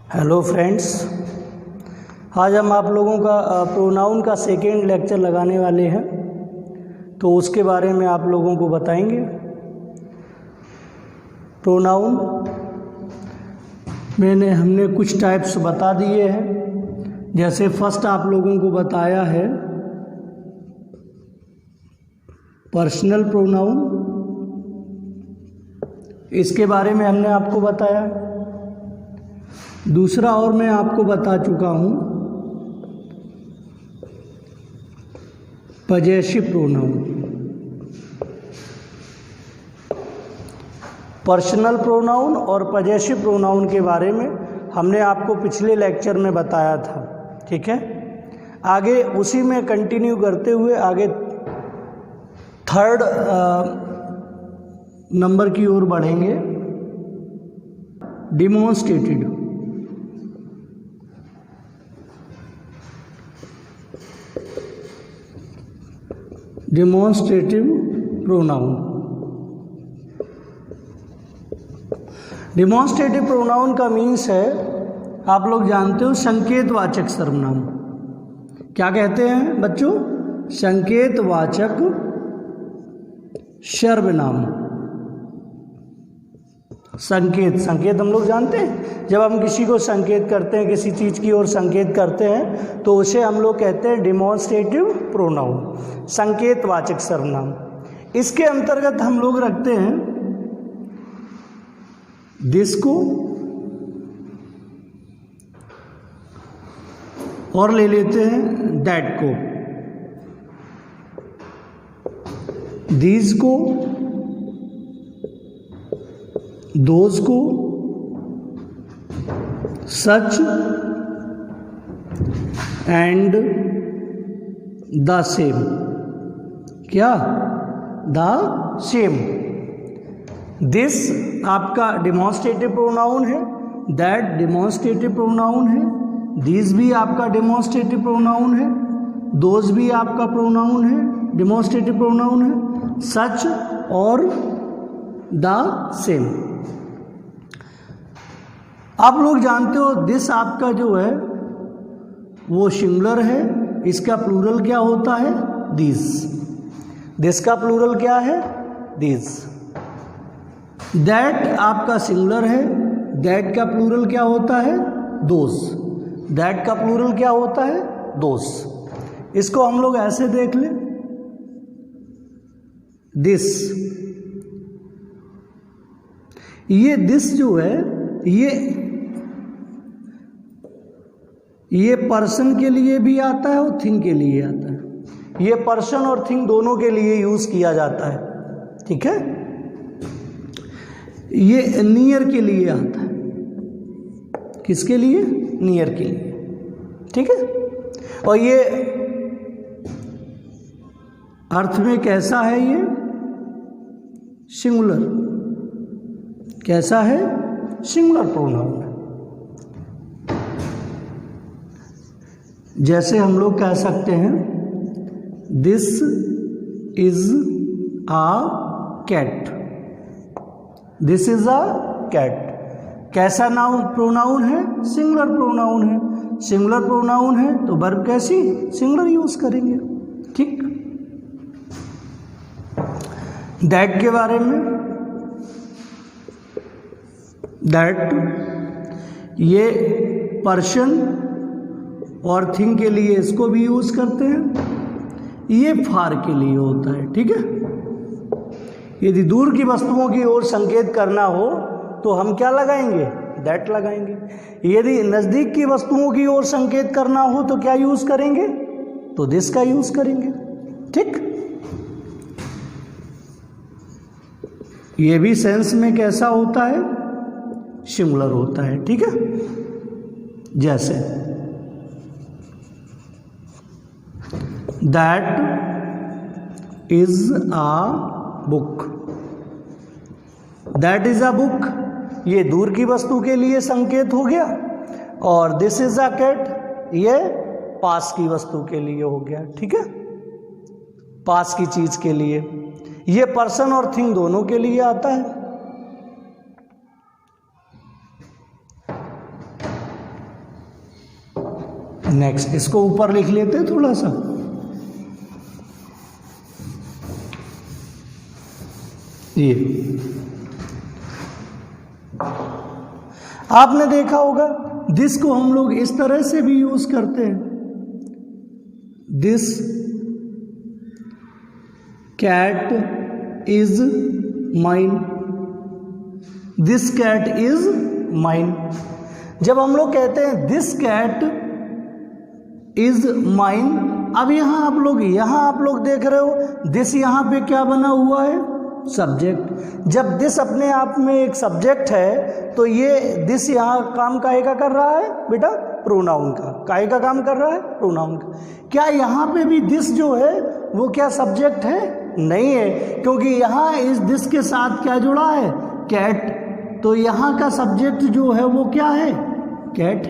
Hello friends, आज हम आप लोगों का प्रोनाउन का सेकेंड लेक्चर लगाने वाले हैं, तो उसके बारे में आप लोगों को बताएंगे। प्रोनाउन हमने कुछ टाइप्स बता दिए हैं। जैसे फर्स्ट आप लोगों को बताया है पर्सनल प्रोनाउन, इसके बारे में हमने आपको बताया। दूसरा और मैं आपको बता चुका हूँ पजेसिव प्रोनाउन। पर्सनल प्रोनाउन और पजेसिव प्रोनाउन के बारे में हमने आपको पिछले लेक्चर में बताया था, ठीक है। आगे उसी में कंटिन्यू करते हुए आगे थर्ड नंबर की ओर बढ़ेंगे, demonstrated. Demonstrative pronoun. Demonstrative pronoun का मीन्स है, आप लोग जानते हो, संकेतवाचक सर्वनाम। क्या कहते हैं बच्चों? संकेतवाचक सर्वनाम। संकेत हम लोग जानते हैं, जब हम किसी को संकेत करते हैं, किसी चीज़ की ओर संकेत करते हैं, तो उसे हम लोग कहते हैं डिमॉन्स्ट्रेटिव प्रोनाउन, संकेतवाचक सर्वनाम। इसके अंतर्गत हम लोग रखते हैं दिस को और ले लेते हैं दैट को, दीज को, दोज को, सच एंड द सेम। क्या? The same. दिस आपका डिमॉन्स्ट्रेटिव प्रोनाउन है, दैट डिमॉन्स्ट्रेटिव प्रोनाउन है, दिस भी आपका डिमॉन्स्ट्रेटिव प्रोनाउन है, दोज भी आपका प्रोनाउन है, डिमॉन्स्ट्रेटिव प्रोनाउन है, सच और द सेम। आप लोग जानते हो दिस आपका जो है वो सिंगुलर है, इसका प्लूरल क्या होता है? दिस। दिस का प्लूरल क्या है? दिस। दैट आपका सिंगुलर है, दैट का प्लूरल क्या होता है? दोस। दैट का प्लूरल क्या होता है? दोस। इसको हम लोग ऐसे देख लें, दिस। ये दिस जो है ये पर्सन के लिए भी आता है और थिंग के लिए आता है। ये पर्सन और थिंग दोनों के लिए यूज किया जाता है, ठीक है। ये नियर के लिए आता है। किसके लिए? नियर के लिए, ठीक है। और ये अर्थ में कैसा है? ये सिंगुलर। कैसा है? सिंगुलर प्रोनाउन है। जैसे हम लोग कह सकते हैं this is a cat. This is a cat. कैसा नाउन प्रोनाउन है? सिंगुलर प्रोनाउन है। सिंगुलर प्रोनाउन है तो वर्ब कैसी? सिंगुलर यूज करेंगे, ठीक। दैट के बारे में, दैट ये पर्सन और थिंग के लिए इसको भी यूज करते हैं। ये फार के लिए होता है, ठीक है। यदि दूर की वस्तुओं की ओर संकेत करना हो तो हम क्या लगाएंगे? दैट लगाएंगे। यदि नजदीक की वस्तुओं की ओर संकेत करना हो तो क्या यूज करेंगे? तो दिस का यूज करेंगे, ठीक। ये भी सेंस में कैसा होता है? सिंगुलर होता है, ठीक है। जैसे that is a book. That is a book, ये दूर की वस्तु के लिए संकेत हो गया, और दिस इज अ कैट, ये पास की वस्तु के लिए हो गया, ठीक है, पास की चीज के लिए। ये पर्सन और थिंग दोनों के लिए आता है। नेक्स्ट इसको ऊपर लिख लेते हैं थोड़ा सा। ये आपने देखा होगा दिस को हम लोग इस तरह से भी यूज करते हैं, this cat is mine, this cat is mine. जब हम लोग कहते हैं दिस कैट इज माइन, अब यहां आप लोग देख रहे हो दिस यहां पे क्या बना हुआ है, सब्जेक्ट। जब दिस अपने आप में एक सब्जेक्ट है तो ये दिस यहाँ काम काहे का कर रहा है बेटा, प्रोनाउन का। काहे का काम कर रहा है, प्रोनाउन का। क्या यहाँ पे भी दिस जो है वो क्या सब्जेक्ट है, नहीं है, क्योंकि यहाँ इस दिस के साथ क्या जुड़ा है, कैट। तो यहाँ का सब्जेक्ट जो है वो क्या है, कैट।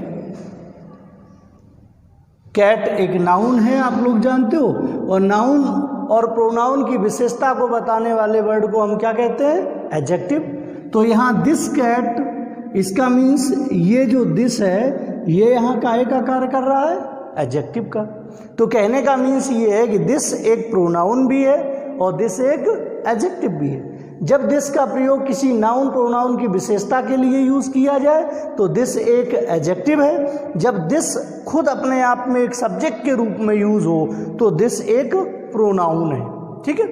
कैट एक नाउन है, आप लोग जानते हो, और नाउन और प्रोनाउन की विशेषता को बताने वाले वर्ड को हम क्या कहते हैं, एडजेक्टिव। तो यहाँ दिस कैट, इसका मीन्स ये जो दिस है ये यहाँ काहे का कार्य कर रहा है, एडजेक्टिव का। तो कहने का मीन्स ये है कि दिस एक प्रोनाउन भी है और दिस एक एडजेक्टिव भी है। जब दिस का प्रयोग किसी नाउन प्रोनाउन की विशेषता के लिए यूज किया जाए तो दिस एक एडजेक्टिव है। जब दिस खुद अपने आप में एक सब्जेक्ट के रूप में यूज हो तो दिस एक प्रोनाउन है, ठीक है।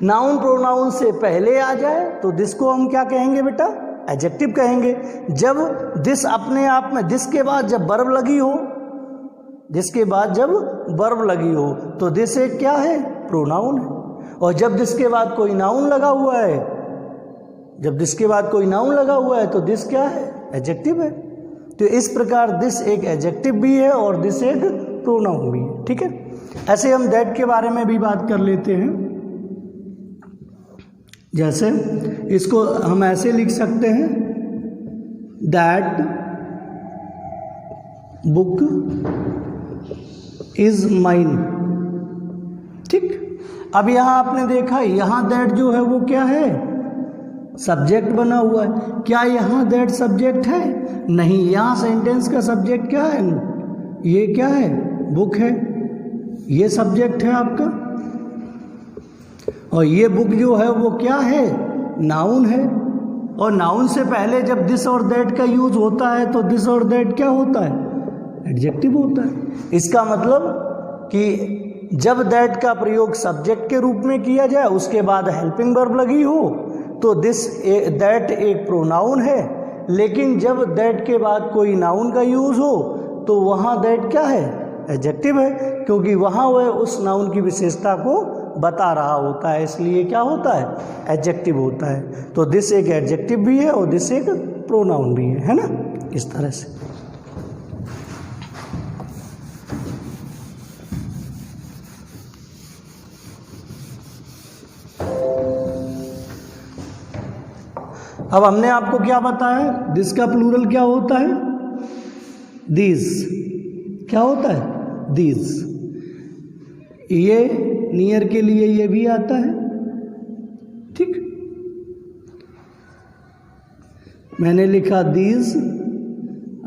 नाउन प्रोनाउन से पहले आ जाए तो दिस को हम क्या कहेंगे बेटा, एडजेक्टिव कहेंगे। जब दिस अपने आप में, दिस के बाद जब वर्ब लगी हो, दिस के बाद जब वर्ब लगी हो तो दिस एक क्या है, प्रोनाउन है। और जब दिस के बाद कोई नाउन लगा हुआ है, जब दिस के बाद कोई नाउन लगा हुआ है तो दिस क्या है, एडजेक्टिव है। तो इस प्रकार दिस एक एडजेक्टिव भी है और दिस एक प्रोनाउन भी है, ठीक है। ऐसे हम दैट के बारे में भी बात कर लेते हैं। जैसे इसको हम ऐसे लिख सकते हैं, दैट बुक इज माइन, ठीक। अब यहां आपने देखा यहां दैट जो है वो क्या है, सब्जेक्ट बना हुआ है। क्या यहां दैट सब्जेक्ट है, नहीं। यहां सेंटेंस का सब्जेक्ट क्या है, ये क्या है, बुक है, ये सब्जेक्ट है आपका। और ये बुक जो है वो क्या है, नाउन है। और नाउन से पहले जब दिस और दैट का यूज होता है तो दिस और दैट क्या होता है, एडजेक्टिव होता है। इसका मतलब कि जब दैट का प्रयोग सब्जेक्ट के रूप में किया जाए, उसके बाद हेल्पिंग वर्ब लगी हो तो दिस दैट एक प्रोनाउन है। लेकिन जब दैट के बाद कोई नाउन का यूज हो तो वहाँ दैट क्या है, एडजेक्टिव है, क्योंकि वहाँ वह उस नाउन की विशेषता को बता रहा होता है, इसलिए क्या होता है, एडजेक्टिव होता है। तो दिस एक एडजेक्टिव भी है और दिस एक प्रोनाउन भी है ना, इस तरह से। अब हमने आपको क्या बताया, दिस का प्लूरल क्या होता है, दीज। क्या होता है, दीज। ये नियर के लिए ये भी आता है, ठीक। मैंने लिखा these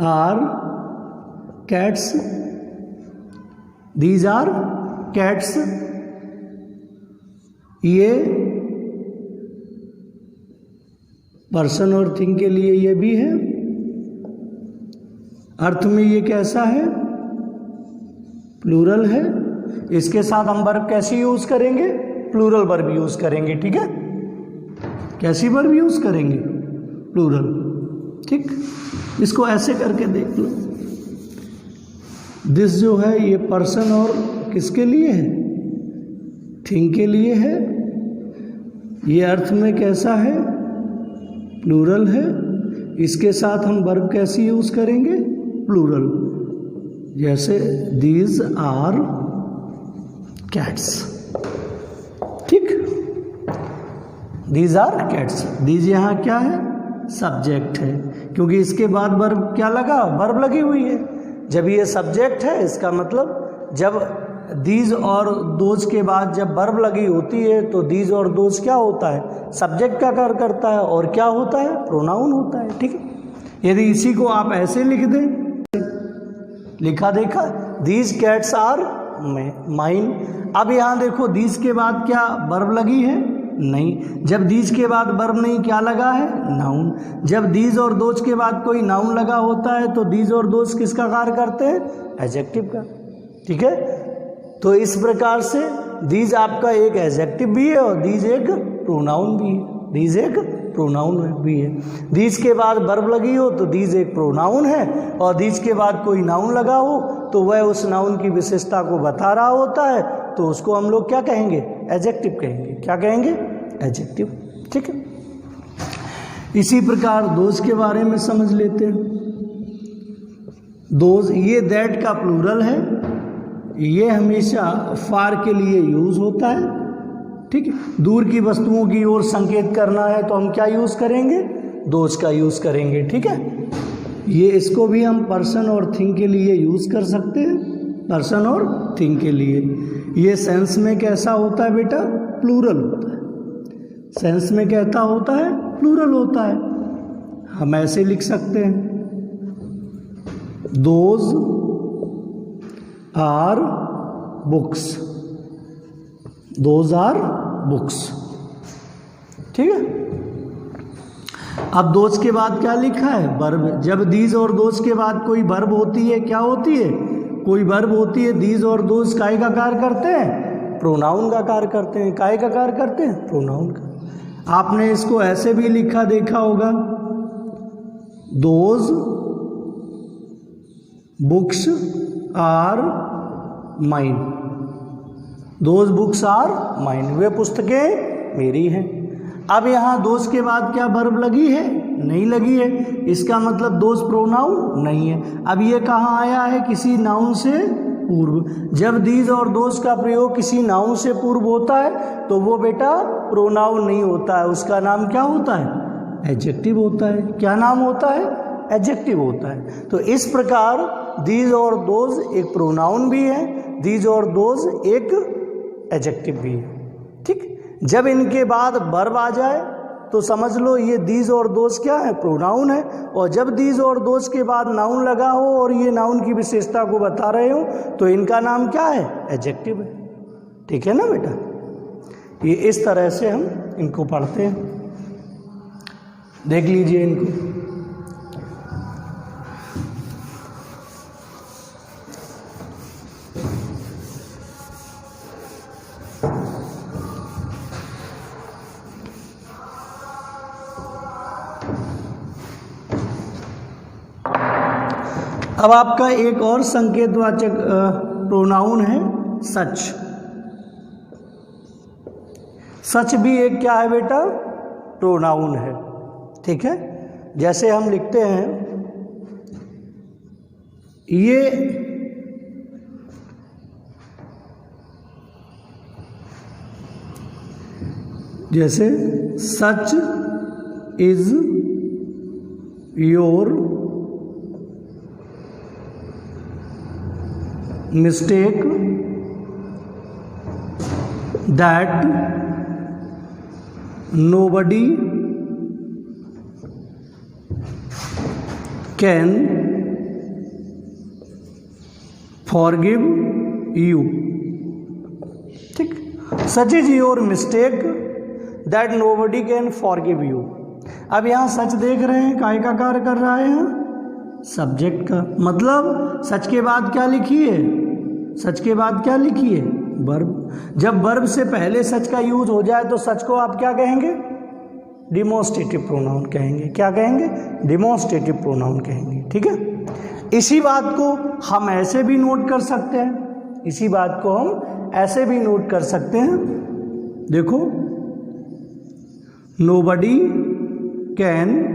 are cats, these are cats. ये पर्सन और थिंग के लिए ये भी है। अर्थ में ये कैसा है, प्लूरल है। इसके साथ हम वर्ब कैसे यूज करेंगे, प्लूरल वर्ब यूज करेंगे, ठीक है। कैसी वर्ब यूज करेंगे, प्लूरल, ठीक। इसको ऐसे करके देख लो, दिस जो है ये पर्सन और किसके लिए है, थिंग के लिए है। ये अर्थ में कैसा है, प्लूरल है। इसके साथ हम वर्ब कैसे यूज करेंगे, प्लूरल, जैसे दीज आर कैट्स, ठीक। दीज आर कैट्स, दीज यहाँ क्या है, सब्जेक्ट है, क्योंकि इसके बाद वर्ब क्या लगा, वर्ब लगी हुई है। जब ये सब्जेक्ट है इसका मतलब जब दीज और दोज के बाद जब वर्ब लगी होती है तो दीज और दोज क्या होता है, सब्जेक्ट का कार्य करता है और क्या होता है, प्रोनाउन होता है, ठीक है। यदि इसी को आप ऐसे लिख दें, लिखा देखा, दीज कैट्स आर माइन। अब यहाँ देखो दीज के बाद क्या वर्ब लगी है? नहीं। जब दीज के बाद वर्ब नहीं, क्या लगा है? नाउन। जब दीज और दोज के बाद कोई नाउन लगा होता है तो दीज और दोज किसका कार्य करते हैं? एडजेक्टिव का। ठीक है, तो इस प्रकार से दीज आपका एक एडजेक्टिव भी है और दीज एक प्रोनाउन भी है। दीज एक प्रोनाउन भी है। दीज के बाद वर्ब लगी हो तो दीज एक प्रोनाउन है, और दीज के बाद कोई नाउन लगा हो तो वह उस नाउन की विशेषता को बता रहा होता है, तो उसको हम लोग क्या कहेंगे? एडजेक्टिव कहेंगे। क्या कहेंगे? एडजेक्टिव। ठीक है, इसी प्रकार दोज के बारे में समझ लेते हैं। दोज, ये दैट का प्लूरल है, ये हमेशा फार के लिए यूज होता है। ठीक है, दूर की वस्तुओं की ओर संकेत करना है तो हम क्या यूज करेंगे? दोज का यूज करेंगे। ठीक है, ये इसको भी हम पर्सन और थिंग के लिए यूज कर सकते हैं, पर्सन और थिंग के लिए। ये सेंस में कैसा होता है बेटा? प्लूरल होता है। सेंस में कहता होता है? प्लूरल होता है। हम ऐसे लिख सकते हैं, those are books, those are books. ठीक है, अब दोज के बाद क्या लिखा है? वर्ब। जब दीज और दोज के बाद कोई वर्ब होती है, क्या होती है? कोई वर्ब होती है, दीज और दोज काहे का कार्य करते हैं? प्रोनाउन का कार्य करते हैं। काहे का कार्य करते हैं? प्रोनाउन का। आपने इसको ऐसे भी लिखा देखा होगा, those books are mine, those books are mine, वे पुस्तकें मेरी हैं। अब यहाँ दोज के बाद क्या वर्ब लगी है? नहीं लगी है। इसका मतलब दोज प्रोनाउन नहीं है। अब ये कहाँ आया है? किसी नाउन से पूर्व। जब दीज और दोज का प्रयोग किसी नाउन से पूर्व होता है तो वो बेटा प्रोनाउन नहीं होता है, उसका नाम क्या होता है? एडजेक्टिव होता है। क्या नाम होता है? एडजेक्टिव होता है। तो इस प्रकार दीज और दोज एक प्रोनाउन भी है, दीज और दोज एक एडजेक्टिव भी है। ठीक, जब इनके बाद वर्ब आ जाए तो समझ लो ये दीज और दोज क्या है? प्रोनाउन है। और जब दीज और दोज के बाद नाउन लगा हो और ये नाउन की विशेषता को बता रहे हो तो इनका नाम क्या है? एडजेक्टिव है। ठीक है ना बेटा, ये इस तरह से हम इनको पढ़ते हैं। देख लीजिए इनको। अब आपका एक और संकेतवाचक प्रोनाउन है सच। सच भी एक क्या है बेटा? प्रोनाउन है। ठीक है, जैसे हम लिखते हैं ये जैसे such is your mistake that nobody can forgive you। ठीक, such is your mistake that nobody can forgive you. अब यहाँ सच देख रहे हैं, काय का कार्य कर रहा है? सब्जेक्ट का। मतलब सच के बाद क्या लिखी है? सच के बाद क्या लिखी है? वर्ब। जब वर्ब से पहले सच का यूज हो जाए तो सच को आप क्या कहेंगे? डिमॉन्स्ट्रेटिव प्रोनाउन कहेंगे। क्या कहेंगे? डिमॉन्स्ट्रेटिव प्रोनाउन कहेंगे। ठीक है, इसी बात को हम ऐसे भी नोट कर सकते हैं, इसी बात को हम ऐसे भी नोट कर सकते हैं। देखो, nobody can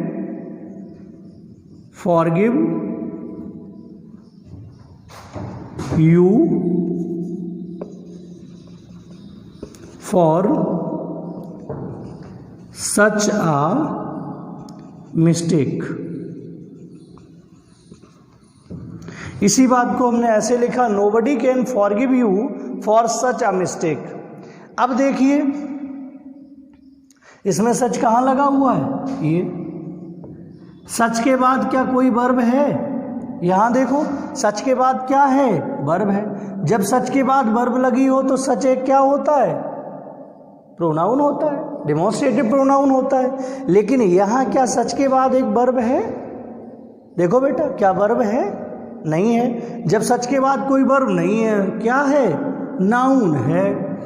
forgive you for such a mistake. इसी बात को हमने ऐसे लिखा, nobody can forgive you for such a mistake. अब देखिए इसमें सच कहाँ लगा हुआ है? ये सच के बाद क्या कोई वर्ब है? यहाँ देखो सच के बाद क्या है, वर्ब है। जब सच के बाद वर्ब लगी हो तो सच एक क्या होता है, प्रोनाउन होता है, डेमोन्स्ट्रेटिव प्रोनाउन होता है। लेकिन यहाँ क्या सच के बाद एक वर्ब है? देखो बेटा, क्या वर्ब है? नहीं है। जब सच के बाद कोई वर्ब नहीं है, क्या है, नाउन है।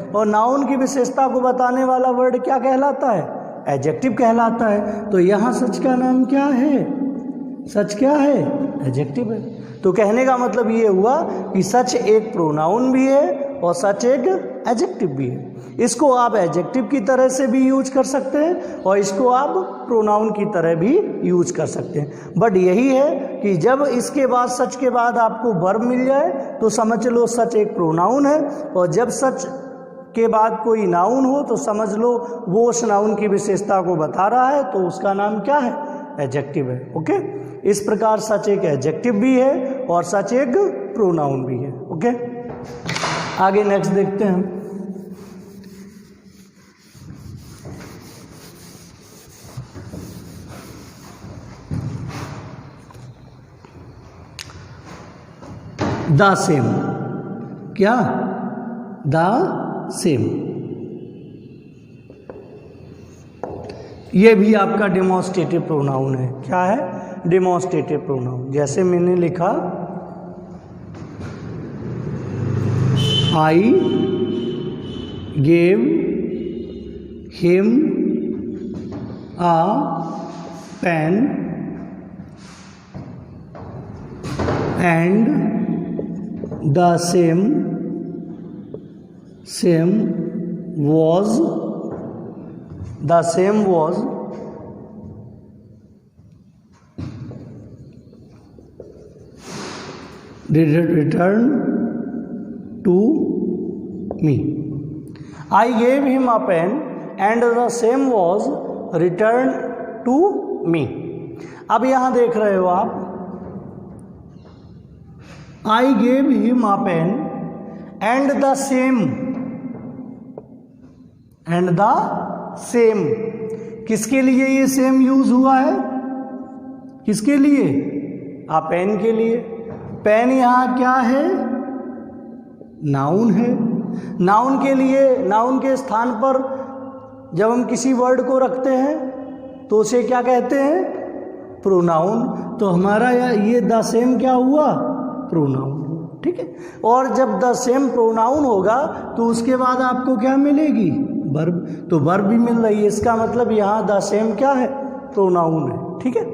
और नाउन की विशेषता को बताने वाला वर्ड क्या कहलाता है, एडजेक्टिव कहलाता है। तो यहाँ सच का नाम क्या है, सच क्या है, एडजेक्टिव है। तो कहने का मतलब ये हुआ कि सच एक प्रोनाउन भी है और सच एक एडजेक्टिव भी है। इसको आप एडजेक्टिव की तरह से भी यूज कर सकते हैं और इसको आप प्रोनाउन की तरह भी यूज कर सकते हैं। बट यही है कि जब इसके बाद सच के बाद आपको वर्ब मिल जाए तो समझ लो सच एक प्रोनाउन है, और जब सच के बाद कोई नाउन हो तो समझ लो वो उस नाउन की विशेषता को बता रहा है, तो उसका नाम क्या है, एडजेक्टिव है। ओके, इस प्रकार सच एक एडजेक्टिव भी है और सच एक प्रोनाउन भी है। ओके, आगे नेक्स्ट देखते हैं। द सेम, क्या, द सेम, ये भी आपका डेमोन्स्ट्रेटिव प्रोनाउन है। क्या है, डेमोन्स्ट्रेटिव प्रोनाउन। जैसे मैंने लिखा I gave him a pen and the same was returned to me. I gave him a pen and the same was returned to me. अब यहां देख रहे हो आप, I gave him a pen and the same, किसके लिए ये same use हुआ है, किसके लिए, आ पेन के लिए। पेन यहाँ क्या है, नाउन है। नाउन के लिए, नाउन के स्थान पर जब हम किसी वर्ड को रखते हैं तो उसे क्या कहते हैं, प्रोनाउन। तो हमारा ये द सेम क्या हुआ, प्रोनाउन। ठीक है, और जब द सेम प्रोनाउन होगा तो उसके बाद आपको क्या मिलेगी, वर्ब। तो वर्ब भी मिल रही है, इसका मतलब यहाँ द सेम क्या है, प्रोनाउन है। ठीक है,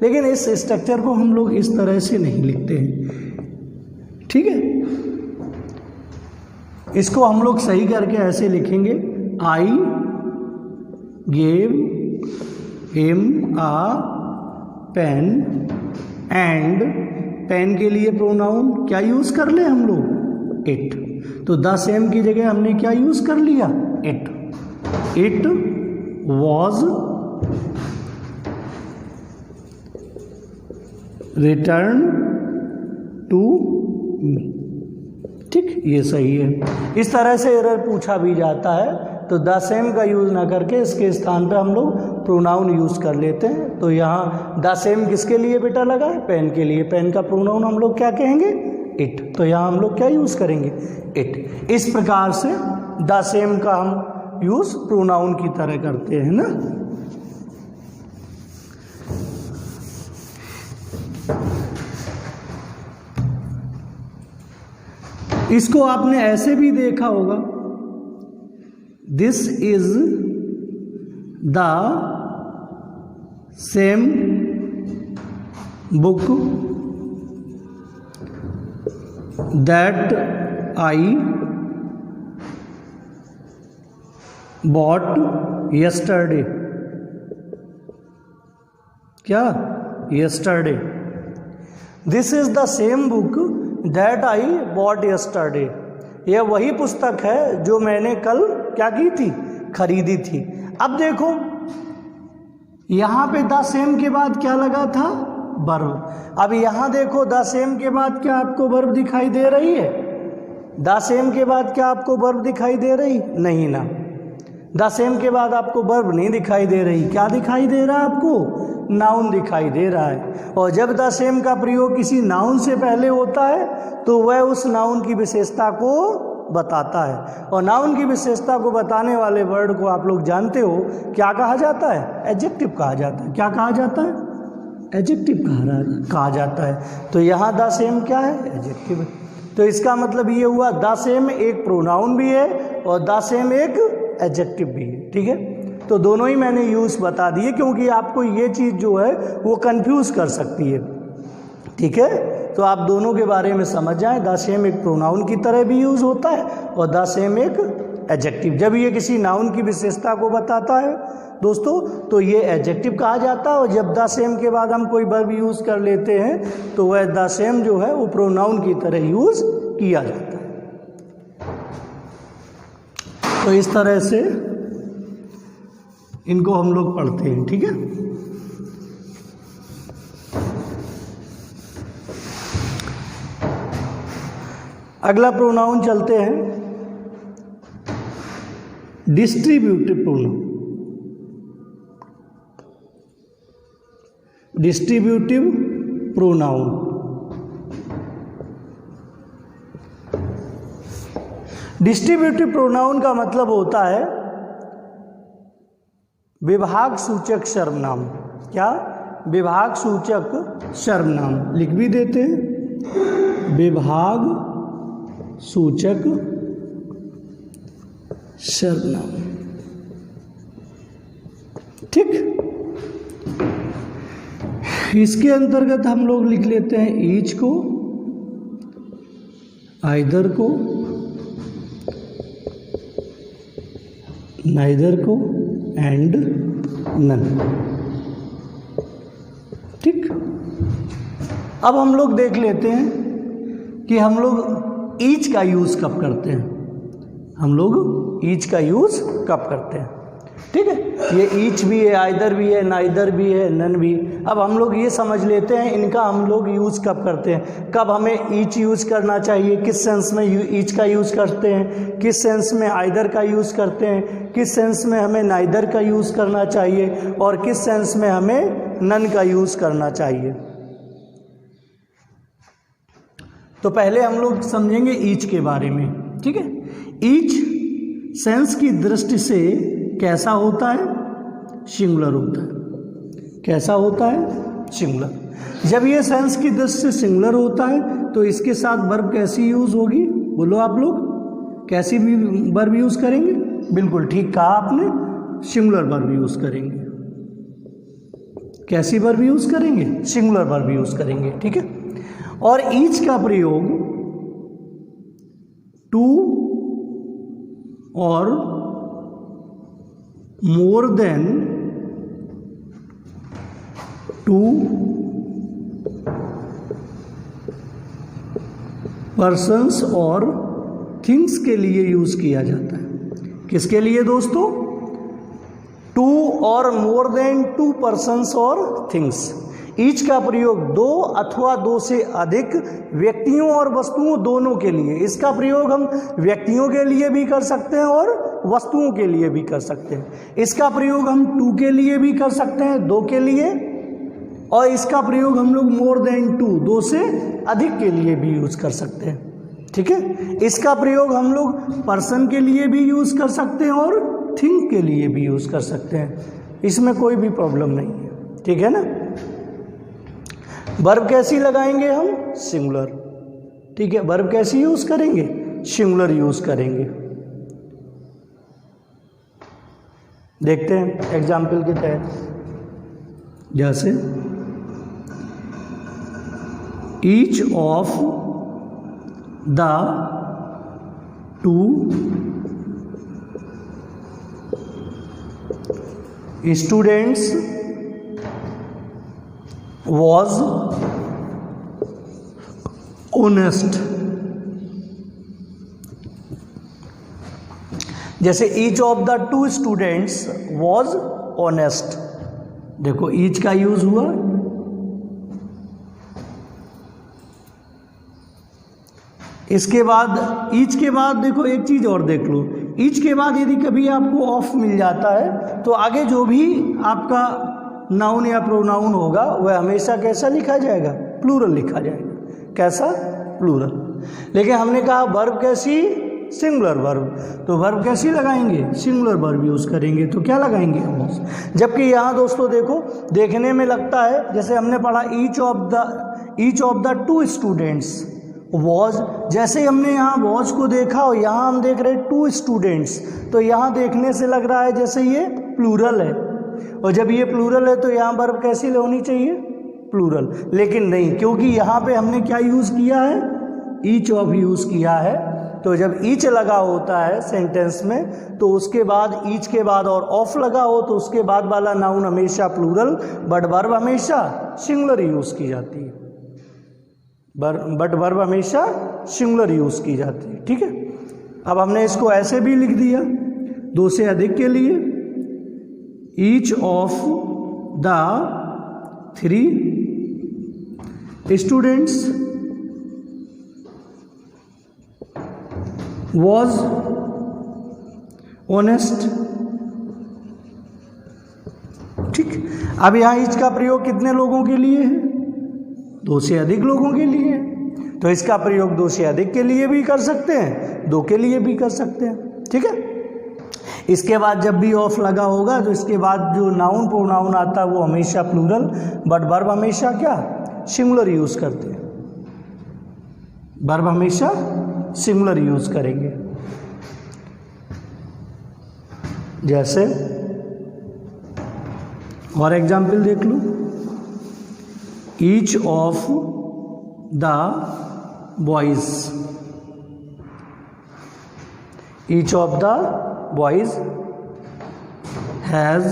लेकिन इस स्ट्रक्चर को हम लोग इस तरह से नहीं लिखते हैं। ठीक है, इसको हम लोग सही करके ऐसे लिखेंगे, I gave him a pen and, pen के लिए प्रोनाउन क्या यूज कर ले हम लोग, इट। तो द सेम की जगह हमने क्या यूज कर लिया, it. It was return to me. ठीक, ये सही है। इस तरह से एरर पूछा भी जाता है तो द सेम का यूज ना करके इसके स्थान पे हम लोग प्रोनाउन यूज कर लेते हैं। तो यहाँ द सेम किसके लिए बेटा लगा है, पेन के लिए। पेन का प्रोनाउन हम लोग क्या कहेंगे, इट। तो यहाँ हम लोग क्या यूज करेंगे, इट। इस प्रकार से द सेम का हम यूज प्रोनाउन की तरह करते हैं ना। इसको आपने ऐसे भी देखा होगा, this is the same book that I bought yesterday. क्या, yesterday. This is the same book that I bought yesterday. यह वही पुस्तक है जो मैंने कल क्या की थी, खरीदी थी। अब देखो यहां पे द सेम के बाद क्या लगा था, वर्ब। अब यहां देखो द सेम के बाद क्या आपको वर्ब दिखाई दे रही है, द सेम के बाद क्या आपको वर्ब दिखाई दे रही, नहीं ना। द सेम के बाद आपको वर्ब नहीं दिखाई दे रही, क्या दिखाई दे रहा है आपको, नाउन दिखाई दे रहा है। और जब द सेम का प्रयोग किसी नाउन से पहले होता है तो वह उस नाउन की विशेषता को बताता है। और नाउन की विशेषता को बताने वाले वर्ड को आप लोग जानते हो क्या कहा जाता है? एडजेक्टिव कहा जाता है। क्या कहा जाता है? एडजेक्टिव कहा जाता है। तो यहाँ द सेम क्या है? एडजेक्टिव है। तो इसका मतलब ये हुआ द सेम एक प्रोनाउन भी है और द सेम एक एडजेक्टिव भी है। ठीक है, तो दोनों ही मैंने यूज़ बता दिए क्योंकि आपको ये चीज़ जो है वो कंफ्यूज कर सकती है। ठीक है, तो आप दोनों के बारे में समझ जाएं। द सेम एक प्रोनाउन की तरह भी यूज़ होता है और द सेम एक एडजेक्टिव। जब ये किसी नाउन की विशेषता को बताता है दोस्तों तो ये एडजेक्टिव कहा जाता है। और जब द सेम के बाद हम कोई वर्ब यूज़ कर लेते हैं तो वह द सेम जो है वो प्रोनाउन की तरह यूज़ किया जाता है। तो इस तरह से इनको हम लोग पढ़ते हैं। ठीक है, अगला प्रोनाउन चलते हैं distributive pronoun. Distributive pronoun distributive pronoun का मतलब होता है विभाग सूचक सर्वनाम। क्या? विभाग सूचक सर्वनाम। लिख भी देते हैं विभाग सूचक सर्वनाम। ठीक, इसके अंतर्गत हम लोग लिख लेते हैं ईच को, आइदर को, नाइदर को एंड नन। ठीक, अब हम लोग देख लेते हैं कि हम लोग ईच का यूज़ कब करते हैं। हम लोग ईच का यूज़ कब करते हैं? ठीक है, ये ईच भी है, आइदर भी है, नाइदर भी है, नन भी। अब हम लोग ये समझ लेते हैं इनका हम लोग यूज़ कब करते हैं, कब हमें ईच यूज़ करना चाहिए, किस सेंस में ईच का यूज़ करते हैं, किस सेंस में आइदर का यूज़ करते हैं, किस सेंस में हमें नाइदर का यूज़ करना चाहिए और किस सेंस में हमें नन का यूज़ करना चाहिए। तो पहले हम लोग समझेंगे ईच के बारे में। ठीक है, ईच सेंस की दृष्टि से कैसा होता है? सिंगुलर होता है। कैसा होता है? सिंगुलर। जब ये सेंस की दृष्टि से सिंगुलर होता है तो इसके साथ वर्ब कैसी यूज होगी? बोलो आप लोग, कैसी भी वर्ब यूज करेंगे? बिल्कुल ठीक कहा आपने, सिंगुलर वर्ब यूज करेंगे। कैसी वर्ब यूज करेंगे? सिंगुलर वर्ब यूज करेंगे। ठीक है, और ईच का प्रयोग टू और मोर देन टू पर्सन्स और थिंग्स के लिए यूज किया जाता है। किसके लिए दोस्तों? टू और मोर देन टू पर्सन्स और थिंग्स। ईच का प्रयोग दो अथवा दो से अधिक व्यक्तियों और वस्तुओं दोनों के लिए। इसका प्रयोग हम व्यक्तियों के लिए भी कर सकते हैं और वस्तुओं के लिए भी कर सकते हैं। इसका प्रयोग हम टू के लिए भी कर सकते हैं, दो के लिए, और इसका प्रयोग हम लोग मोर देन टू, दो से अधिक के लिए भी यूज कर सकते हैं। ठीक है, इसका प्रयोग हम लोग पर्सन के लिए भी यूज कर सकते हैं और थिंग के लिए भी यूज कर सकते हैं। इसमें कोई भी प्रॉब्लम नहीं है। ठीक है ना। वर्ब कैसी लगाएंगे हम? सिंगुलर। ठीक है, वर्ब कैसी यूज करेंगे? सिंगुलर यूज करेंगे। देखते हैं एग्जाम्पल के तहत, जैसे each of the two students was honest। जैसे each of the two students was honest। देखो each का यूज हुआ। इसके बाद each के बाद देखो एक चीज और देख लो, each के बाद यदि कभी आपको ऑफ मिल जाता है तो आगे जो भी आपका नाउन या प्रोनाउन होगा वह हमेशा कैसा लिखा जाएगा, प्लूरल लिखा जाएगा। कैसा, प्लूरल। लेकिन हमने कहा वर्ब कैसी, सिंगुलर वर्ब, तो वर्ब कैसी लगाएंगे, सिंगुलर वर्ब यूज़ करेंगे। तो क्या लगाएंगे, वॉज। जबकि यहाँ दोस्तों देखो, देखने में लगता है जैसे हमने पढ़ा each of the two students was, जैसे ही हमने यहाँ वॉज को देखा और यहाँ हम देख रहे हैं टू स्टूडेंट्स, तो यहाँ देखने से लग रहा है जैसे ये प्लूरल है, और जब ये प्लूरल है तो यहाँ वर्ब कैसी होनी चाहिए, प्लूरल। लेकिन नहीं, क्योंकि यहाँ पे हमने क्या यूज़ किया है, ईच ऑफ यूज़ किया है। तो जब ईच लगा होता है सेंटेंस में, तो उसके बाद ईच के बाद और ऑफ लगा हो तो उसके बाद वाला नाउन हमेशा प्लूरल, बट वर्ब हमेशा सिंगुलर यूज़ की जाती है। बट वर्ब हमेशा सिंगुलर यूज़ की जाती है। ठीक है, अब हमने इसको ऐसे भी लिख दिया, दो से अधिक के लिए, each of the 3 students was honest। ठीक, अब यहाँ ईच का प्रयोग कितने लोगों के लिए है, 2 से अधिक लोगों के लिए है। तो इसका प्रयोग 2 से अधिक के लिए भी कर सकते हैं, 2 के लिए भी कर सकते हैं। ठीक है, इसके बाद जब भी ऑफ लगा होगा तो इसके बाद जो नाउन प्रोनाउन आता है वो हमेशा प्लूरल, बट वर्ब हमेशा क्या, सिंगुलर यूज़ करते हैं। वर्ब हमेशा सिंगुलर यूज़ करेंगे। जैसे और एग्जाम्पल देख लो, each of the boys, each of the boys has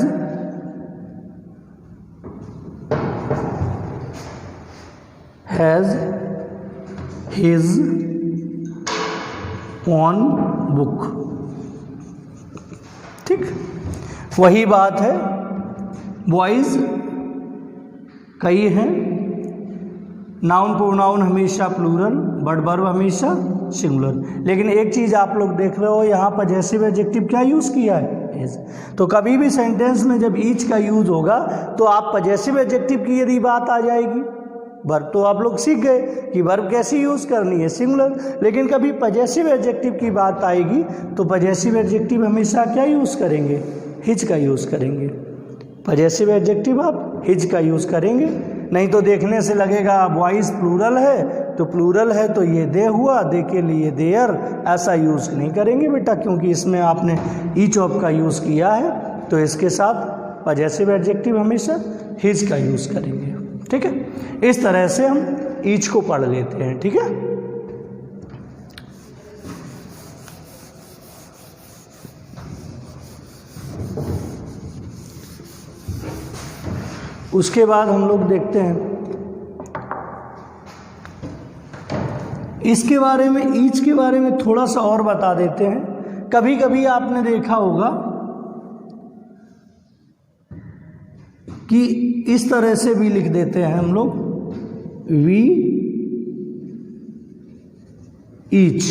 his own book. ठीक, वही बात है, बॉयज कई हैं, नाउन प्रोनाउन हमेशा प्लूरल, बट वर्ब हमेशा सिंगुलर। लेकिन एक चीज़ आप लोग देख रहे हो, यहाँ पजेसिव एडजेक्टिव क्या यूज़ किया है, इज। तो कभी भी सेंटेंस में जब ईच का यूज़ होगा तो आप पजेसिव एडजेक्टिव की यदि बात आ जाएगी, वर्ब तो आप लोग सीख गए कि वर्ब कैसी यूज़ करनी है, सिंगुलर। लेकिन कभी पजेसिव एडजेक्टिव की बात आएगी तो पजेसिव एडजेक्टिव हमेशा क्या यूज़ करेंगे, हिज का यूज़ करेंगे। पजेसिव एडजेक्टिव आप हिज का यूज़ करेंगे, नहीं तो देखने से लगेगा बॉयज प्लूरल है, तो प्लूरल है तो ये दे हुआ, दे के लिए देयर, ऐसा यूज़ नहीं करेंगे बेटा, क्योंकि इसमें आपने ईच ऑफ का यूज़ किया है। तो इसके साथ पजेसिव एडजेक्टिव हमेशा हिज का यूज़ करेंगे। ठीक है, इस तरह से हम ईच को पढ़ लेते हैं। ठीक है, उसके बाद हम लोग देखते हैं इसके बारे में, ईच के बारे में थोड़ा सा और बता देते हैं। कभी कभी आपने देखा होगा कि इस तरह से भी लिख देते हैं हम लोग, वी ईच,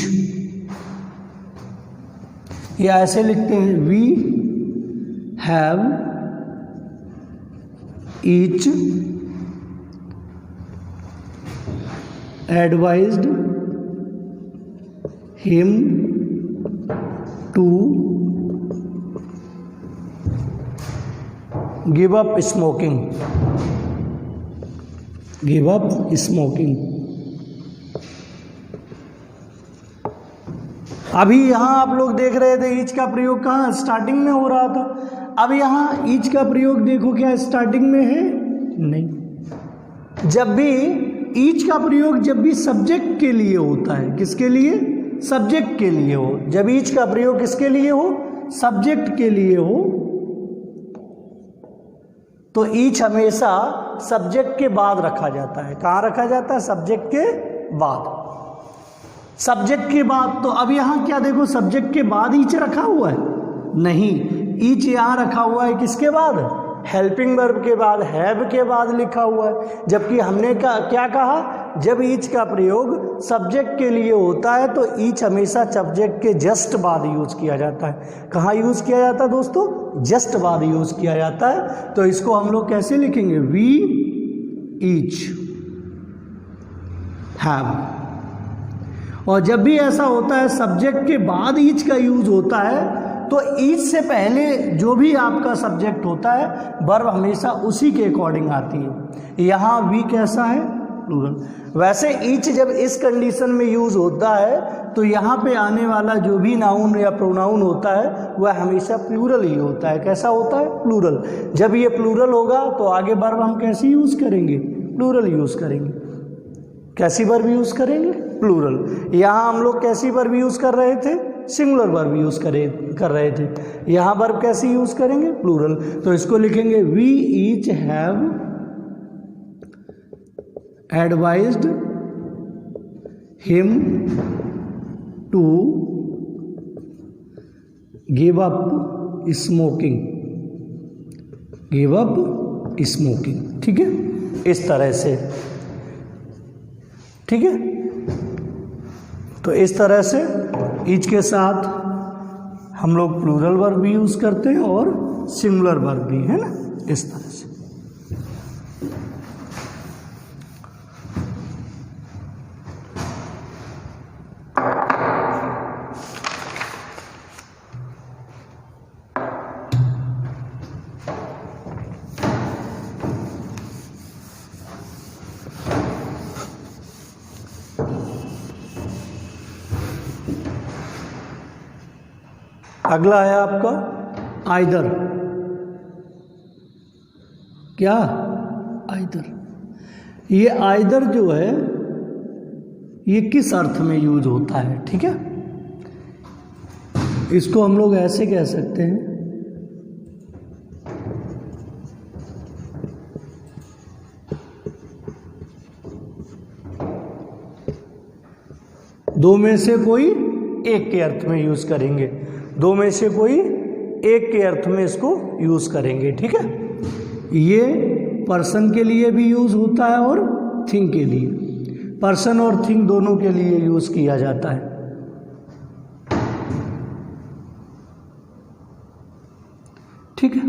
या ऐसे लिखते हैं we have each advised him to give up smoking, give up smoking. अभी यहाँ आप लोग देख रहे थे ईच का प्रयोग कहाँ, स्टार्टिंग में हो रहा था। अब यहाँ ईच का प्रयोग देखो क्या स्टार्टिंग में है, नहीं। जब भी ईच का प्रयोग जब भी सब्जेक्ट के लिए होता है, किसके लिए, सब्जेक्ट के लिए हो, जब ईच का प्रयोग किसके लिए हो, सब्जेक्ट के लिए हो, तो ईच हमेशा सब्जेक्ट के बाद रखा जाता है। कहाँ रखा जाता है, सब्जेक्ट के बाद, सब्जेक्ट के बाद। तो अब यहाँ क्या देखो, सब्जेक्ट के बाद ईच रखा हुआ है, नहीं, ईच यहाँ रखा हुआ है किसके बाद, हेल्पिंग वर्ब के बाद, हैव के बाद लिखा हुआ है। जबकि हमने क्या कहा, जब ईच का प्रयोग सब्जेक्ट के लिए होता है तो ईच हमेशा सब्जेक्ट के जस्ट बाद यूज किया जाता है। कहाँ यूज किया जाता है दोस्तों? जस्ट बाद यूज किया जाता है। तो इसको हम लोग कैसे लिखेंगे? We each have. और जब भी ऐसा होता है सब्जेक्ट के बाद ईच का यूज होता है तो ईच से पहले जो भी आपका सब्जेक्ट होता है वर्ब हमेशा उसी के अकॉर्डिंग आती है। यहाँ वी कैसा है? प्लूरल। वैसे ईच जब इस कंडीशन में यूज होता है तो यहाँ पे आने वाला जो भी नाउन या प्रोनाउन होता है वह हमेशा प्लूरल ही होता है। कैसा होता है? प्लूरल। जब ये प्लूरल होगा तो आगे वर्ब हम कैसे यूज करेंगे? प्लूरल यूज करेंगे। कैसी वर्ब यूज करेंगे? प्लूरल। यहाँ हम लोग कैसी वर्ब यूज कर रहे थे? सिंगुलर वर्ब यूज कर रहे थे। यहाँ वर्ब कैसी यूज करेंगे? प्लूरल। तो इसको लिखेंगे we each have advised him to give up smoking. Give up smoking. ठीक है, इस तरह से। ठीक है, तो इस तरह से ईच के साथ हम लोग प्लूरल वर्ब भी यूज करते हैं और सिंगुलर वर्ब भी, है ना, इस तरह से। अगला है आपका आइदर। क्या? आइदर। ये आइदर जो है ये किस अर्थ में यूज होता है? ठीक है, इसको हम लोग ऐसे कह सकते हैं, दो में से कोई एक के अर्थ में यूज करेंगे। दो में से कोई एक के अर्थ में इसको यूज करेंगे। ठीक है, ये पर्सन के लिए भी यूज होता है और थिंग के लिए। पर्सन और थिंग दोनों के लिए यूज किया जाता है। ठीक है,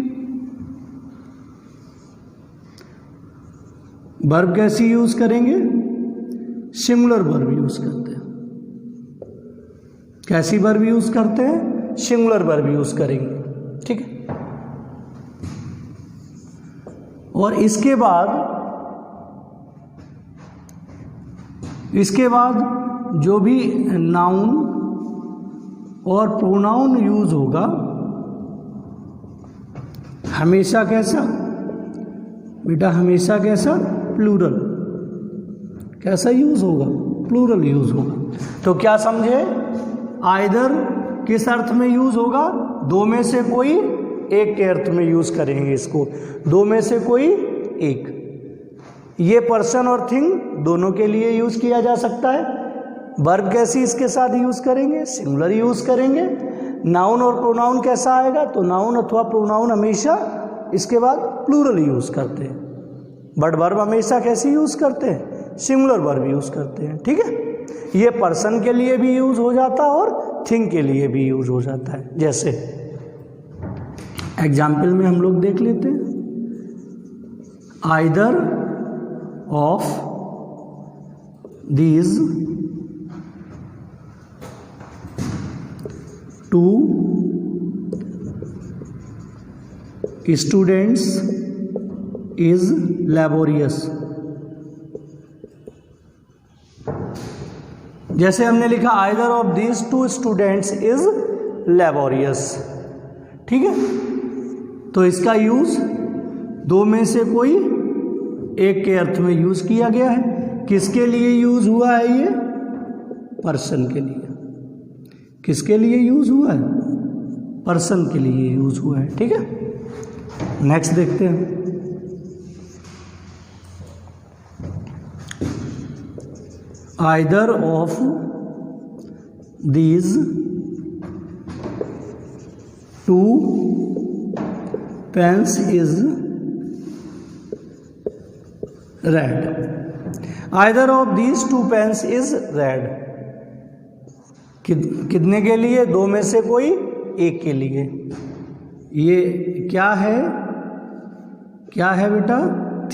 वर्ब कैसी यूज करेंगे? सिंगुलर वर्ब यूज करते हैं। कैसी वर्ब यूज करते हैं? सिंगुलर वर्ब यूज करेंगे। ठीक है, और इसके बाद जो भी नाउन और प्रोनाउन यूज होगा हमेशा कैसा बेटा? हमेशा कैसा? प्लूरल। कैसा यूज होगा? प्लूरल यूज होगा। तो क्या समझे? आइदर किस अर्थ में यूज होगा? दो में से कोई एक के अर्थ में यूज करेंगे इसको। दो में से कोई एक। ये पर्सन और थिंग दोनों के लिए यूज किया जा सकता है। वर्ब कैसी इसके साथ यूज करेंगे? सिंगुलर यूज करेंगे। नाउन और प्रोनाउन कैसा आएगा? तो नाउन अथवा प्रोनाउन हमेशा इसके बाद प्लूरल यूज करते हैं। बट वर्ब हमेशा कैसी यूज करते हैं? सिंगुलर वर्ब यूज करते हैं। ठीक है, ये पर्सन के लिए भी यूज हो जाता है और थिंग के लिए भी यूज हो जाता है। जैसे एग्जाम्पल में हम लोग देख लेते हैं, either of these two students is laborious. जैसे हमने लिखा either of these two students is laborious. ठीक है, तो इसका यूज दो में से कोई एक के अर्थ में यूज किया गया है। किसके लिए यूज हुआ है? ये पर्सन के लिए। किसके लिए यूज हुआ है? पर्सन के लिए यूज हुआ है। ठीक है, नेक्स्ट देखते हैं। Either of these two pens is red. Either of these two pens is red, कितने के लिए? दो में से कोई एक के लिए। ये क्या है? क्या है बेटा?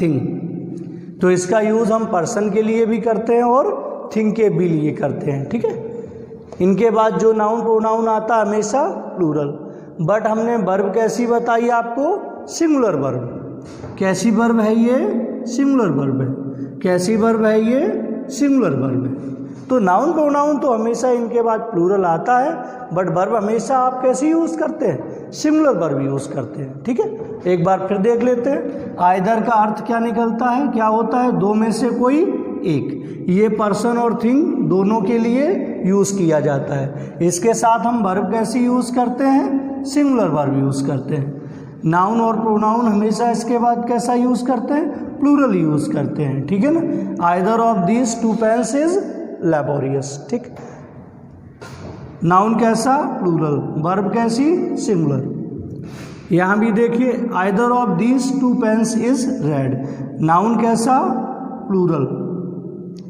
थिंग। तो इसका यूज हम पर्सन के लिए भी करते हैं और थिंग के भी लिए करते हैं, ठीक है। इनके बाद जो नाउन प्रोनाउन आता है हमेशा प्लूरल, बट हमने वर्ब कैसी बताई आपको? Singular verb. कैसी वर्ब है ये? सिंगुलर वर्ब है। कैसी वर्ब है ये? सिंगुलर वर्ब है। तो नाउन प्रोनाउन तो हमेशा इनके बाद प्लूरल आता है, बट वर्ब हमेशा आप कैसे यूज करते हैं? सिंगुलर वर्ब यूज करते हैं, ठीक है। एक बार फिर देख लेते हैं। आइदर का अर्थ क्या निकलता है? क्या होता है? दो में से कोई एक। ये पर्सन और थिंग दोनों के लिए यूज किया जाता है। इसके साथ हम वर्ब कैसे यूज करते हैं? सिंगुलर वर्ब यूज करते हैं। नाउन और प्रोनाउन हमेशा इसके बाद कैसा यूज करते हैं? प्लूरल यूज करते हैं, ठीक है ना। Either of these two pens is laborious, ठीक। नाउन कैसा? प्लूरल। वर्ब कैसी? सिंगुलर। यहां भी देखिए, either of these two pens is red. Noun कैसा? प्लूरल,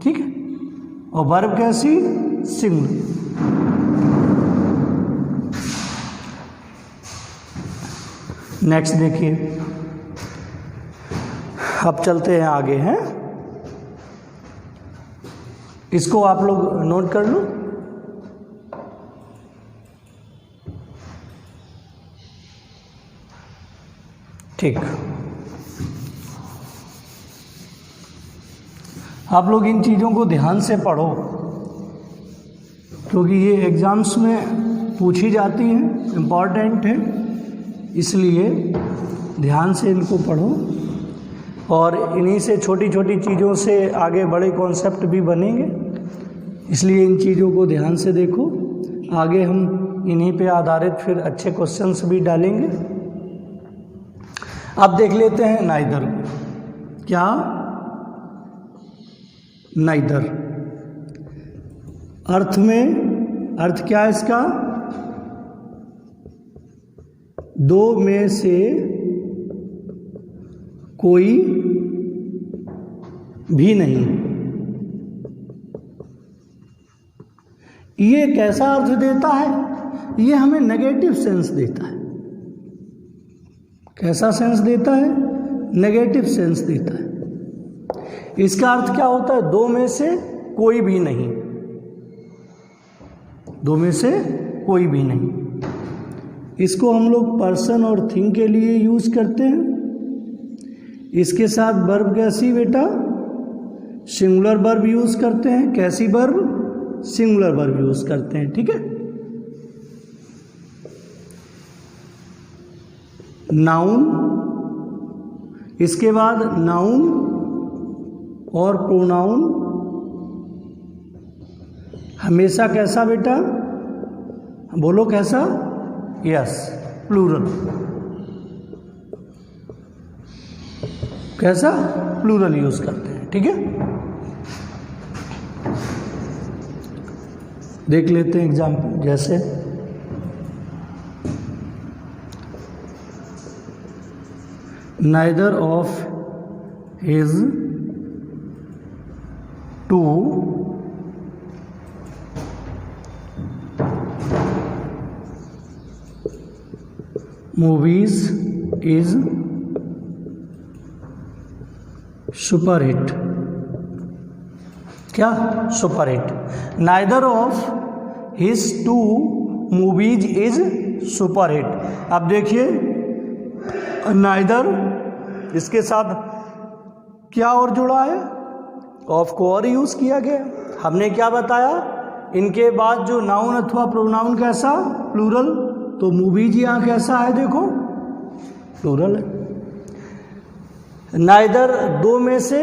ठीक है। और वर्ब कैसी? सिंगुलर। नेक्स्ट देखिए, अब चलते हैं आगे हैं। इसको आप लोग नोट कर लो। ठीक, आप लोग इन चीज़ों को ध्यान से पढ़ो, क्योंकि ये एग्ज़ाम्स में पूछी जाती हैं, इम्पॉर्टेंट है, इसलिए ध्यान से इनको पढ़ो। और इन्हीं से छोटी छोटी चीज़ों से आगे बड़े कॉन्सेप्ट भी बनेंगे, इसलिए इन चीज़ों को ध्यान से देखो। आगे हम इन्हीं पे आधारित फिर अच्छे क्वेश्चंस भी डालेंगे। अब देख लेते हैं नाइदर। क्या? नाइदर। अर्थ में, अर्थ क्या है इसका? दो में से कोई भी नहीं। ये कैसा अर्थ देता है? ये हमें नेगेटिव सेंस देता है। कैसा सेंस देता है? नेगेटिव सेंस देता है। इसका अर्थ क्या होता है? दो में से कोई भी नहीं। दो में से कोई भी नहीं। इसको हम लोग पर्सन और थिंग के लिए यूज करते हैं। इसके साथ वर्ब कैसी बेटा? सिंगुलर वर्ब यूज करते हैं। कैसी वर्ब? सिंगुलर वर्ब यूज करते हैं, ठीक है। नाउन, इसके बाद नाउन और प्रोनाउन हमेशा कैसा बेटा? बोलो कैसा? Yes, plural. कैसा? प्लूरल यूज करते हैं, ठीक है। देख लेते हैं एग्जाम्पल, जैसे neither of his two movies is super hit. क्या? Super hit. Neither of his two movies is super hit. अब देखिए, नाइदर, इसके साथ क्या और जुड़ा है? ऑफ को और यूज किया गया। हमने क्या बताया? इनके बाद जो नाउन अथवा प्रोनाउन कैसा? प्लूरल। तो मूवीज यहाँ कैसा है? देखो, प्लूरल है। नाइदर दो में से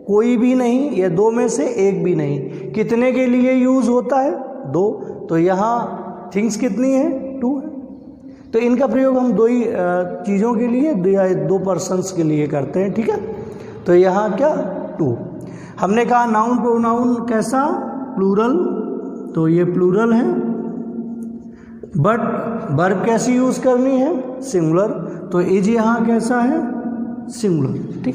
कोई भी नहीं, या दो में से एक भी नहीं। कितने के लिए यूज होता है? दो। तो यहाँ थिंग्स कितनी है? टू है। तो इनका प्रयोग हम दो ही चीज़ों के लिए, दो पर्सन्स के लिए करते हैं, ठीक है। तो यहाँ क्या? टू। हमने कहा नाउन प्रोनाउन कैसा? प्लूरल। तो ये प्लूरल है। बट वर्ब कैसी यूज करनी है? सिंगुलर। तो इज यहाँ कैसा है? सिंगुलर, ठीक।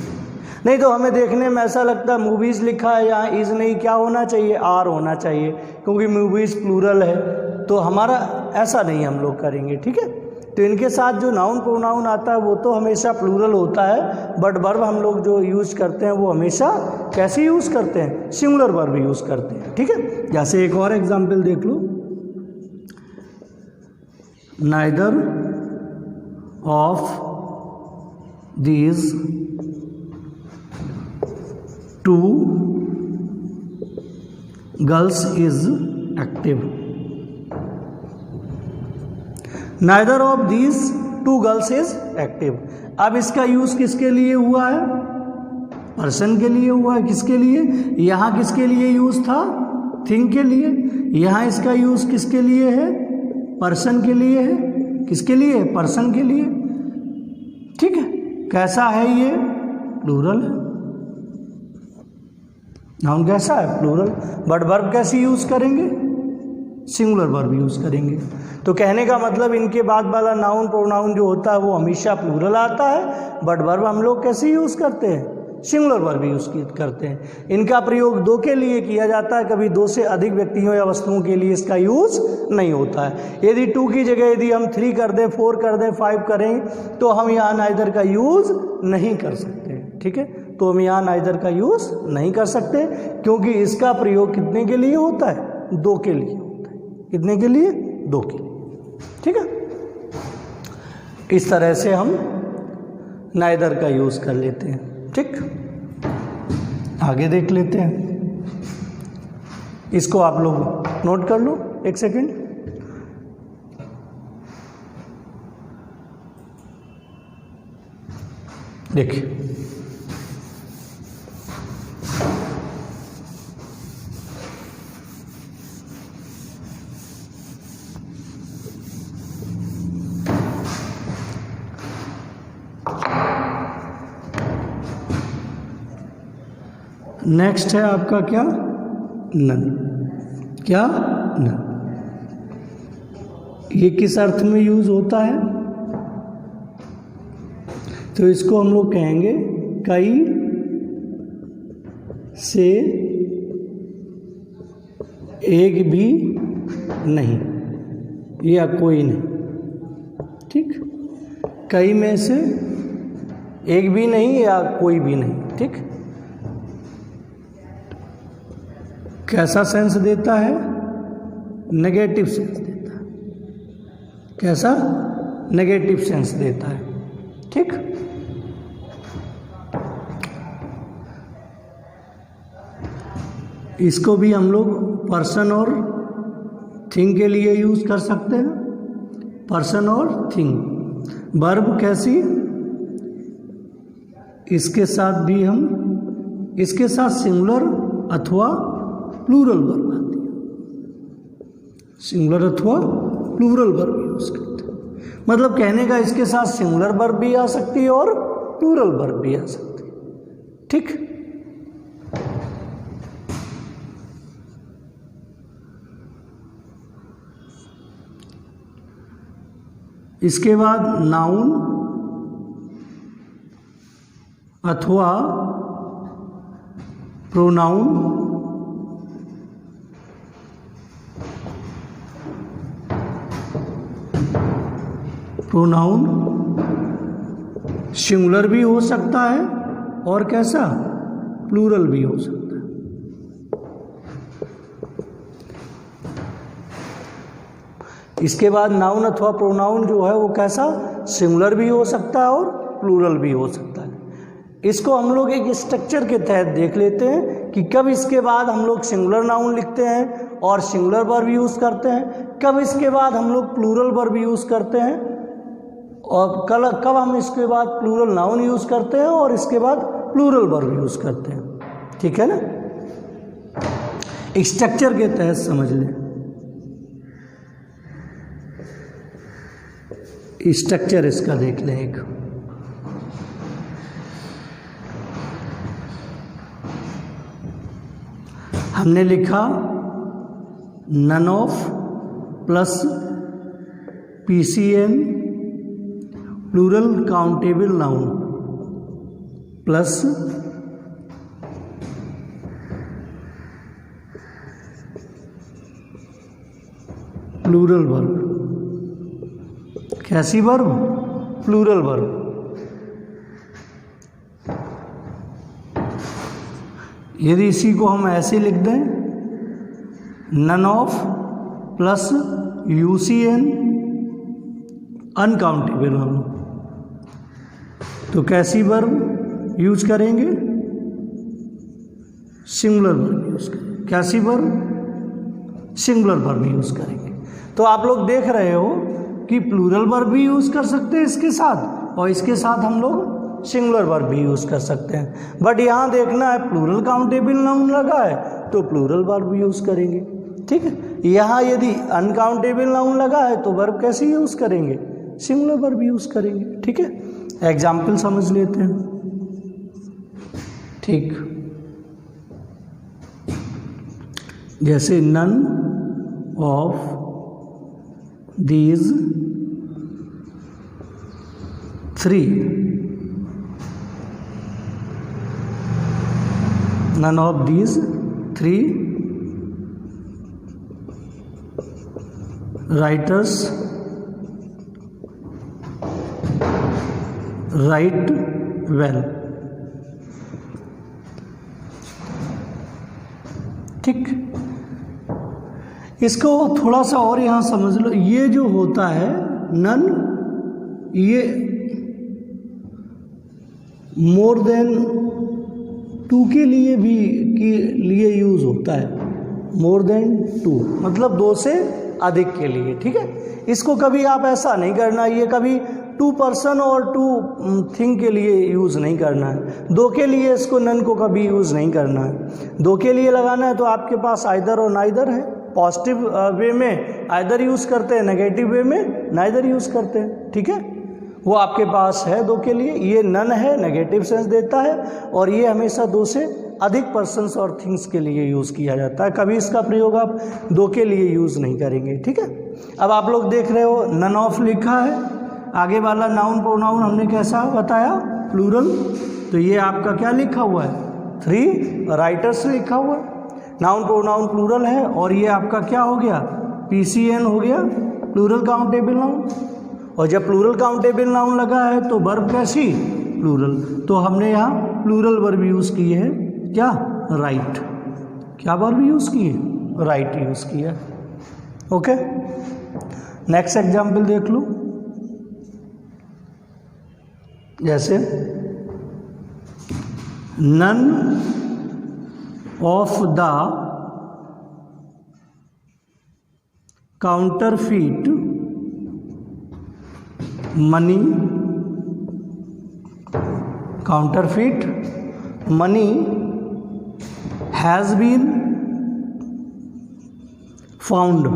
नहीं तो हमें देखने में ऐसा लगता है मूवीज़ लिखा है यहाँ इज़ नहीं, क्या होना चाहिए, आर होना चाहिए, क्योंकि मूवीज़ प्लूरल है, तो हमारा ऐसा नहीं हम लोग करेंगे, ठीक है। तो इनके साथ जो नाउन प्रोनाउन आता है वो तो हमेशा प्लूरल होता है, बट वर्ब हम लोग जो यूज़ करते हैं वो हमेशा कैसे यूज़ करते हैं, सिंगुलर वर्ब यूज़ करते हैं, ठीक है। जैसे एक और एग्जाम्पल देख लो, neither of these two girls is active. Neither of these two girls is active. अब इसका यूज किसके लिए हुआ है, पर्सन के लिए हुआ है, किसके लिए, यहाँ किसके लिए यूज था, थिंग के लिए, यहाँ इसका यूज किसके लिए है, पर्सन के लिए है, किसके लिए, पर्सन के लिए, ठीक है। कैसा है ये, प्लूरल है, नाउन कैसा है, प्लूरल, बट वर्ब कैसी यूज करेंगे, सिंगुलर वर्ब यूज करेंगे। तो कहने का मतलब इनके बाद वाला नाउन प्रोनाउन जो होता है वो हमेशा प्लूरल आता है, बट वर्ब हम लोग कैसे यूज करते हैं, सिंगुलर वर्ब यूज करते हैं। इनका प्रयोग दो के लिए किया जाता है, कभी दो से अधिक व्यक्तियों या वस्तुओं के लिए इसका यूज नहीं होता है। यदि टू की जगह यदि हम 3 कर दें, 4 कर दें, 5 करें तो हम यहाँ नाइदर का यूज नहीं कर सकते, ठीक है। तो हम यहाँ नाइदर का यूज नहीं कर सकते, क्योंकि इसका प्रयोग कितने के लिए होता है, 2 के लिए होता है, कितने के लिए, 2 के लिए, ठीक है। इस तरह से हम नाइदर का यूज कर लेते हैं, ठीक। आगे देख लेते हैं, इसको आप लोग नोट कर लो, एक सेकेंड। देखिए, नेक्स्ट है आपका क्या, नन, क्या, नन। ये किस अर्थ में यूज होता है, तो इसको हम लोग कहेंगे कई से एक भी नहीं या कोई नहीं, ठीक, कई में से एक भी नहीं या कोई भी नहीं, ठीक। कैसा सेंस देता है, नेगेटिव सेंस देता है, कैसा, नेगेटिव सेंस देता है, ठीक। इसको भी हम लोग पर्सन और थिंग के लिए यूज कर सकते हैं, पर्सन और थिंग। वर्ब कैसी, इसके साथ भी हम, इसके साथ सिंगुलर अथवा प्लूरल वर्ब आती है, सिंगुलर अथवा प्लूरल वर्ब यूज करते हैं। मतलब कहने का इसके साथ सिंगुलर वर्ब भी आ सकती है और प्लूरल वर्ब भी आ सकती है, ठीक। इसके बाद नाउन अथवा प्रोनाउन प्रोनाउन सिंगुलर भी हो सकता है और कैसा, प्लूरल भी हो सकता है। इसके बाद नाउन अथवा प्रोनाउन जो है वो कैसा, सिंगुलर भी हो सकता है और प्लूरल भी हो सकता है। इसको हम लोग एक स्ट्रक्चर के तहत देख लेते हैं कि कब इसके बाद हम लोग सिंगुलर नाउन लिखते हैं और सिंगुलर वर्ब यूज़ करते हैं, कब इसके बाद हम लोग प्लूरल वर्ब यूज़ करते हैं और कब हम इसके बाद प्लूरल नाउन यूज़ करते हैं और इसके बाद प्लूरल वर्ब यूज़ करते हैं, ठीक है ना। स्ट्रक्चर के तहत समझ लें, स्ट्रक्चर इसका देख लें। एक हमने लिखा none of plus PCN plural countable noun, plus plural verb. कैसी वर्ब? Plural verb. यदि इसी को हम ऐसे लिख दें, none of plus UCN uncountable noun, तो कैसी वर्ब यूज करेंगे? सिंगुलर वर्ब यूज करेंगे। कैसी वर्ब? सिंगुलर वर्ब यूज करेंगे। तो आप लोग देख रहे हो कि प्लूरल वर्ब भी यूज कर सकते हैं इसके साथ, और इसके साथ हम लोग सिंगुलर वर्ब भी यूज कर सकते हैं। बट यहाँ देखना है प्लूरल काउंटेबल नाउन लगा है तो प्लूरल वर्ब यूज करेंगे, ठीक है। यहाँ यदि अनकाउंटेबल नाउन लगा है तो वर्ब कैसे यूज करेंगे? सिंगुलर वर्ब यूज करेंगे, ठीक है। एग्जाम्पल समझ लेते हैं, ठीक। जैसे none of these three, none of these three writers write well, ठीक। इसको थोड़ा सा और यहाँ समझ लो। ये जो होता है नन, ये मोर देन 2 के लिए यूज होता है। मोर देन 2 मतलब 2 से अधिक के लिए, ठीक है। इसको कभी आप ऐसा नहीं करना, ये कभी 2 पर्सन और 2 थिंग के लिए यूज़ नहीं करना है। 2 के लिए इसको नन को कभी यूज़ नहीं करना है। 2 के लिए लगाना है तो आपके पास आइदर और नाइदर है। पॉजिटिव वे में आइदर यूज़ करते हैं, नेगेटिव वे में नाइदर यूज़ करते हैं, ठीक है। वो आपके पास है 2 के लिए। ये नन है, नेगेटिव सेंस देता है, और ये हमेशा 2 से अधिक पर्सन्स और थिंग्स के लिए यूज़ किया जाता है। कभी इसका प्रयोग आप 2 के लिए यूज़ नहीं करेंगे, ठीक है। अब आप लोग देख रहे हो नन ऑफ लिखा है, आगे वाला नाउन प्रोनाउन हमने कैसा बताया? प्लूरल। तो ये आपका क्या लिखा हुआ है? 3 राइटर्स लिखा हुआ है। नाउन प्रोनाउन प्लूरल है, और ये आपका क्या हो गया? PCN हो गया, प्लूरल काउंटेबल नाउन। और जब प्लूरल काउंटेबल नाउन लगा है तो वर्ब कैसी? प्लूरल। तो हमने यहाँ प्लूरल वर्ब यूज़ किए हैं, क्या? राइट। क्या वर्ब यूज़ किए? राइट यूज़ किया। ओके, नेक्स्ट एग्जाम्पल देख लो। जैसे none of the counterfeit money, counterfeit money has been found,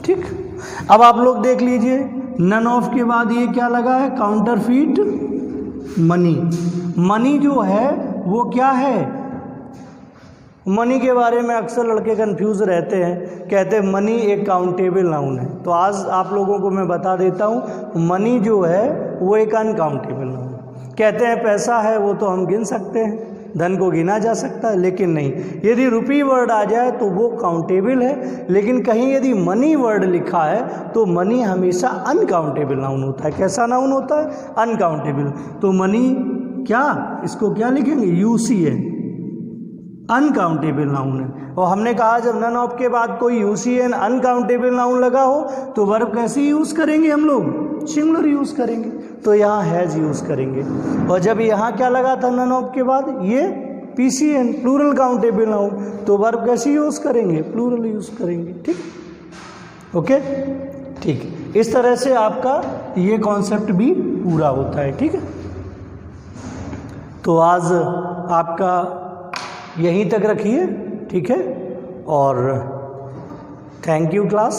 ठीक। अब आप लोग देख लीजिए, नन ऑफ के बाद ये क्या लगा है? Counterfeit money. मनी जो है वो क्या है? मनी के बारे में अक्सर लड़के कंफ्यूज रहते हैं, कहते हैं मनी एक काउंटेबल नाउन है। तो आज आप लोगों को मैं बता देता हूँ, मनी जो है वो एक अनकाउंटेबल नाउन है। कहते हैं पैसा है वो तो हम गिन सकते हैं, धन को गिना जा सकता है, लेकिन नहीं। यदि रुपी वर्ड आ जाए तो वो काउंटेबल है, लेकिन कहीं यदि मनी वर्ड लिखा है तो मनी हमेशा अनकाउंटेबल नाउन होता है। कैसा नाउन होता है? अनकाउंटेबल। तो मनी क्या, इसको क्या लिखेंगे? UCN, अनकाउंटेबल नाउन है। और हमने कहा जब नन ऑफ के बाद कोई UCN अनकाउंटेबल नाउन लगा हो तो वर्ब कैसे यूज़ करेंगे हम लोग? सिंगुलर यूज़ करेंगे। तो यहाँ हैज़ यूज़ करेंगे। और जब यहाँ क्या लगा था नन ऑफ के बाद? ये PCN, प्लूरल काउंटेबल नाउन, तो वर्ब कैसे यूज़ करेंगे? प्लूरल यूज़ करेंगे, ठीक। ओके, ठीक। इस तरह से आपका ये कॉन्सेप्ट भी पूरा होता है, ठीक है। तो आज आपका यहीं तक रखिए, ठीक है। और थैंक यू क्लास।